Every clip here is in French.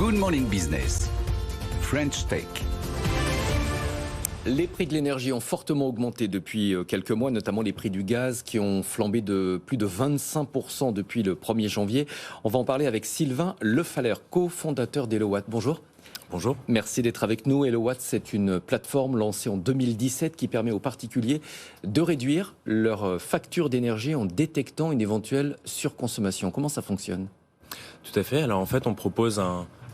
Good Morning Business, French Tech. Les prix de l'énergie ont fortement augmenté depuis quelques mois, notamment les prix du gaz qui ont flambé de plus de 25% depuis le 1er janvier. On va en parler avec Sylvain Lefaller, cofondateur d'HelloWatt. Bonjour. Bonjour. Merci d'être avec nous. HelloWatt, c'est une plateforme lancée en 2017 qui permet aux particuliers de réduire leur facture d'énergie en détectant une éventuelle surconsommation. Comment ça fonctionne ? Tout à fait. Alors en fait, on propose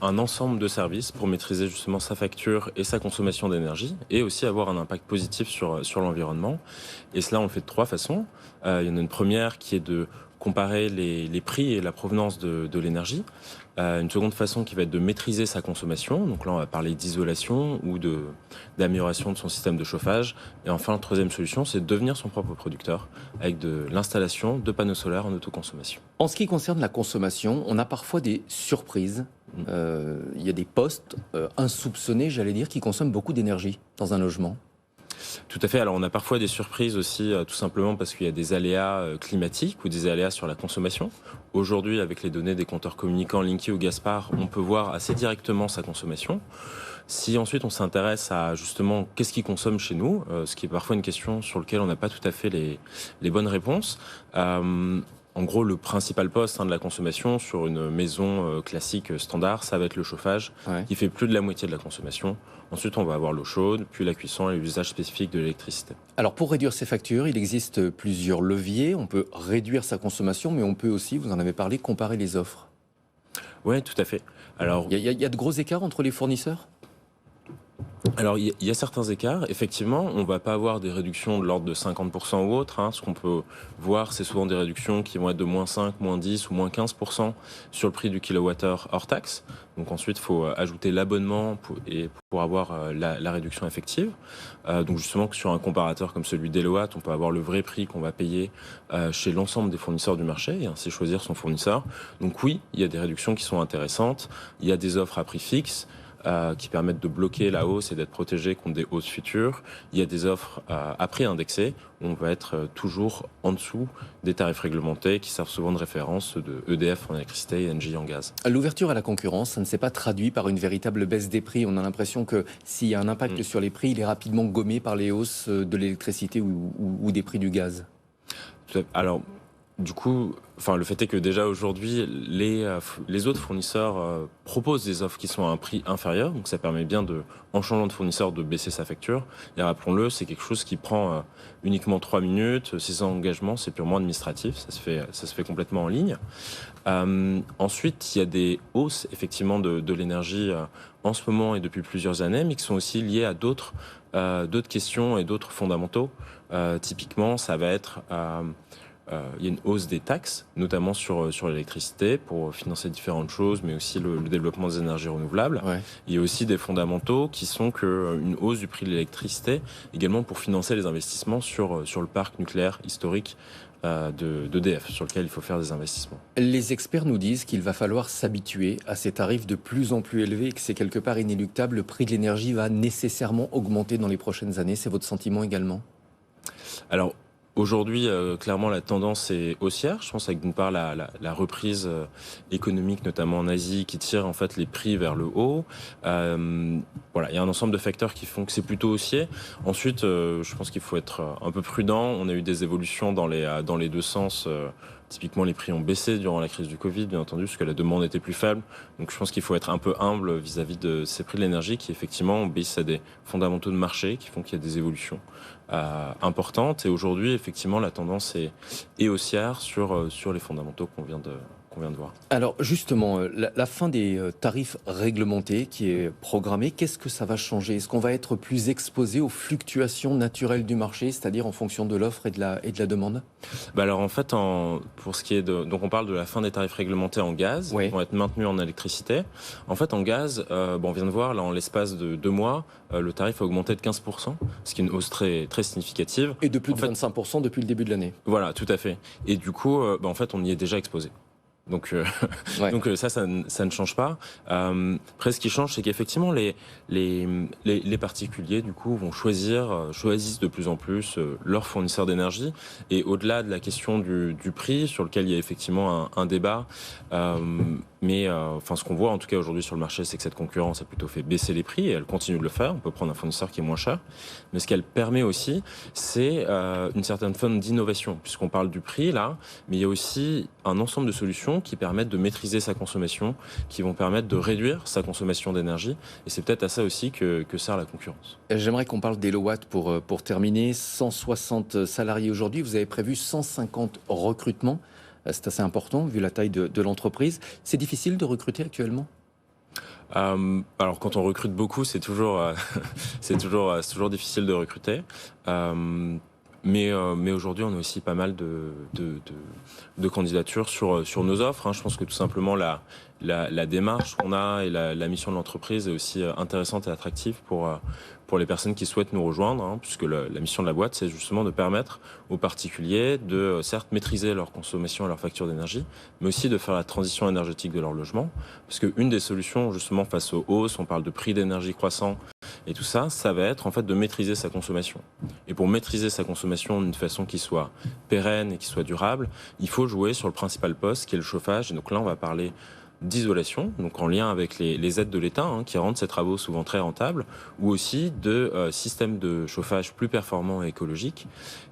un ensemble de services pour maîtriser justement sa facture et sa consommation d'énergie et aussi avoir un impact positif sur l'environnement. Et cela, on le fait de trois façons. Il y en a une première qui est de comparer les prix et la provenance de l'énergie. Une seconde façon qui va être de maîtriser sa consommation. Donc là, on va parler d'isolation ou d'amélioration de son système de chauffage. Et enfin, la troisième solution, c'est de devenir son propre producteur avec de l'installation de panneaux solaires en autoconsommation. En ce qui concerne la consommation, on a parfois des surprises. Il y a des postes insoupçonnés, j'allais dire, qui consomment beaucoup d'énergie dans un logement. Tout à fait. Alors, on a parfois des surprises aussi, tout simplement parce qu'il y a des aléas climatiques ou des aléas sur la consommation. Aujourd'hui, avec les données des compteurs communicants Linky ou Gaspard, on peut voir assez directement sa consommation. Si ensuite on s'intéresse à justement qu'est-ce qui consomme chez nous, ce qui est parfois une question sur laquelle on n'a pas tout à fait les bonnes réponses. En gros, le principal poste de la consommation sur une maison classique standard, ça va être le chauffage, qui fait plus de la moitié de la consommation. Ensuite, on va avoir l'eau chaude, puis la cuisson et l'usage spécifique de l'électricité. Alors, pour réduire ses factures, il existe plusieurs leviers. On peut réduire sa consommation, mais on peut aussi, vous en avez parlé, comparer les offres. Oui, tout à fait. Alors, il y a de gros écarts entre les fournisseurs ? Alors, il y a certains écarts. Effectivement, on ne va pas avoir des réductions de l'ordre de 50% ou autre. Ce qu'on peut voir, c'est souvent des réductions qui vont être de moins 5, moins 10 ou moins 15% sur le prix du kilowattheure hors taxe. Donc ensuite, il faut ajouter l'abonnement pour avoir la réduction effective. Donc justement, que sur un comparateur comme celui d'HelloWatt, on peut avoir le vrai prix qu'on va payer chez l'ensemble des fournisseurs du marché et ainsi choisir son fournisseur. Donc oui, il y a des réductions qui sont intéressantes. Il y a des offres à prix fixe. Qui permettent de bloquer la hausse et d'être protégé contre des hausses futures. Il y a des offres à prix indexé où on va être toujours en dessous des tarifs réglementés qui servent souvent de référence de EDF en électricité et Engie en gaz. L'ouverture à la concurrence, ça ne s'est pas traduit par une véritable baisse des prix. On a l'impression que s'il y a un impact sur les prix, il est rapidement gommé par les hausses de l'électricité ou des prix du gaz. Alors, du coup, le fait est que déjà aujourd'hui, les autres fournisseurs proposent des offres qui sont à un prix inférieur. Donc ça permet bien, en changeant de fournisseur, de baisser sa facture. Et rappelons-le, c'est quelque chose qui prend uniquement 3 minutes. Ces engagements, c'est purement administratif. Ça se fait complètement en ligne. Ensuite, il y a des hausses effectivement de l'énergie en ce moment et depuis plusieurs années, mais qui sont aussi liées à d'autres questions et d'autres fondamentaux. Typiquement, ça va être... il y a une hausse des taxes, notamment sur l'électricité, pour financer différentes choses, mais aussi le développement des énergies renouvelables. Ouais. Il y a aussi des fondamentaux qui sont qu'une hausse du prix de l'électricité, également pour financer les investissements sur le parc nucléaire historique d'EDF, sur lequel il faut faire des investissements. Les experts nous disent qu'il va falloir s'habituer à ces tarifs de plus en plus élevés et que c'est quelque part inéluctable. Le prix de l'énergie va nécessairement augmenter dans les prochaines années. C'est votre sentiment également ? Alors, aujourd'hui, clairement, la tendance est haussière. Je pense avec d'une part la reprise économique, notamment en Asie, qui tire en fait les prix vers le haut. Il y a un ensemble de facteurs qui font que c'est plutôt haussier. Ensuite, je pense qu'il faut être un peu prudent. On a eu des évolutions dans les deux sens. Typiquement, les prix ont baissé durant la crise du Covid, bien entendu, parce que la demande était plus faible. Donc je pense qu'il faut être un peu humble vis-à-vis de ces prix de l'énergie qui, effectivement, obéissent à des fondamentaux de marché qui font qu'il y a des évolutions importantes. Et aujourd'hui, effectivement, la tendance est haussière sur les fondamentaux qu'on vient de voir. Alors justement, la fin des tarifs réglementés qui est programmée, qu'est-ce que ça va changer ? Est-ce qu'on va être plus exposé aux fluctuations naturelles du marché, c'est-à-dire en fonction de l'offre et de la demande ? Alors en fait, pour ce qui est donc on parle de la fin des tarifs réglementés en gaz, qui vont être maintenus en électricité. En fait, en gaz, on vient de voir, là, en l'espace de 2 mois, le tarif a augmenté de 15%, ce qui est une hausse très, très significative. Et de plus de 25% depuis le début de l'année. Voilà, tout à fait. Et du coup, en fait, on y est déjà exposé. Donc ça ne change pas. Après, ce qui change, c'est qu'effectivement, les particuliers, du coup, choisissent de plus en plus leur fournisseur d'énergie. Et au-delà de la question du prix, sur lequel il y a effectivement un débat, Mais enfin, ce qu'on voit en tout cas aujourd'hui sur le marché, c'est que cette concurrence a plutôt fait baisser les prix et elle continue de le faire. On peut prendre un fournisseur qui est moins cher. Mais ce qu'elle permet aussi, c'est une certaine forme d'innovation, puisqu'on parle du prix là, mais il y a aussi un ensemble de solutions qui permettent de maîtriser sa consommation, qui vont permettre de réduire sa consommation d'énergie. Et c'est peut-être à ça aussi que sert la concurrence. J'aimerais qu'on parle d'Elowatt pour terminer. 160 salariés aujourd'hui, vous avez prévu 150 recrutements. C'est assez important vu la taille de l'entreprise. C'est difficile de recruter actuellement ? Alors quand on recrute beaucoup, c'est toujours, c'est toujours difficile de recruter. Mais aujourd'hui, on a aussi pas mal de candidatures sur nos offres. Hein. Je pense que tout simplement la démarche qu'on a et la mission de l'entreprise est aussi intéressante et attractive pour les personnes qui souhaitent nous rejoindre, hein, puisque la mission de la boîte, c'est justement de permettre aux particuliers de, certes, maîtriser leur consommation et leur facture d'énergie, mais aussi de faire la transition énergétique de leur logement. Parce qu'une des solutions, justement, face aux hausses, on parle de prix d'énergie croissant et tout ça, ça va être en fait de maîtriser sa consommation. Et pour maîtriser sa consommation d'une façon qui soit pérenne et qui soit durable, il faut jouer sur le principal poste qui est le chauffage. Et donc là, on va parler d'isolation, donc en lien avec les aides de l'État qui rendent ces travaux souvent très rentables, ou aussi de systèmes de chauffage plus performants et écologiques.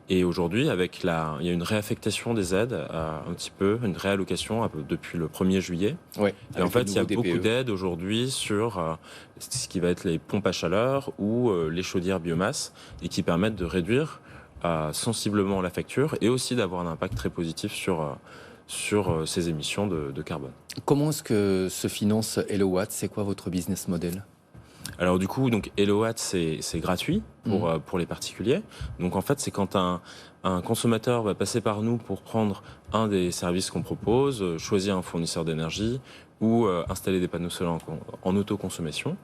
Et aujourd'hui, il y a une réaffectation des aides, un petit peu, une réallocation depuis le 1er juillet. Ouais, et en fait, il y a DPE. beaucoup d'aides aujourd'hui sur ce qui va être les pompes à chaleur ou les chaudières biomasse, et qui permettent de réduire sensiblement la facture et aussi d'avoir un impact très positif sur ces émissions de carbone. Comment est-ce que se finance Elowatt ? C'est quoi votre business model ? Alors du coup, donc Elowatt, c'est gratuit pour les particuliers. Donc en fait, c'est quand un consommateur va passer par nous pour prendre un des services qu'on propose, choisir un fournisseur d'énergie ou installer des panneaux solaires en autoconsommation.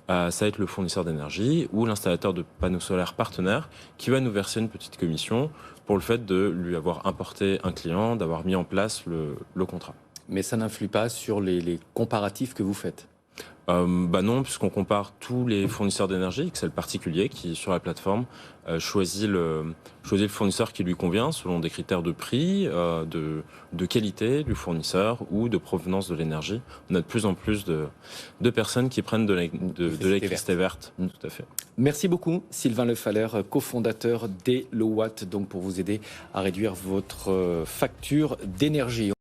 Ça va être le fournisseur d'énergie ou l'installateur de panneaux solaires partenaire qui va nous verser une petite commission pour le fait de lui avoir importé un client, d'avoir mis en place le contrat. Mais ça n'influe pas sur les comparatifs que vous faites ? Non, puisqu'on compare tous les fournisseurs d'énergie, que c'est le particulier qui, sur la plateforme, choisit le fournisseur qui lui convient selon des critères de prix, de qualité du fournisseur ou de provenance de l'énergie. On a de plus en plus de personnes qui prennent de l'électricité verte. Tout à fait. Merci beaucoup, Sylvain Lefaller, cofondateur d'Elowatt, donc pour vous aider à réduire votre facture d'énergie.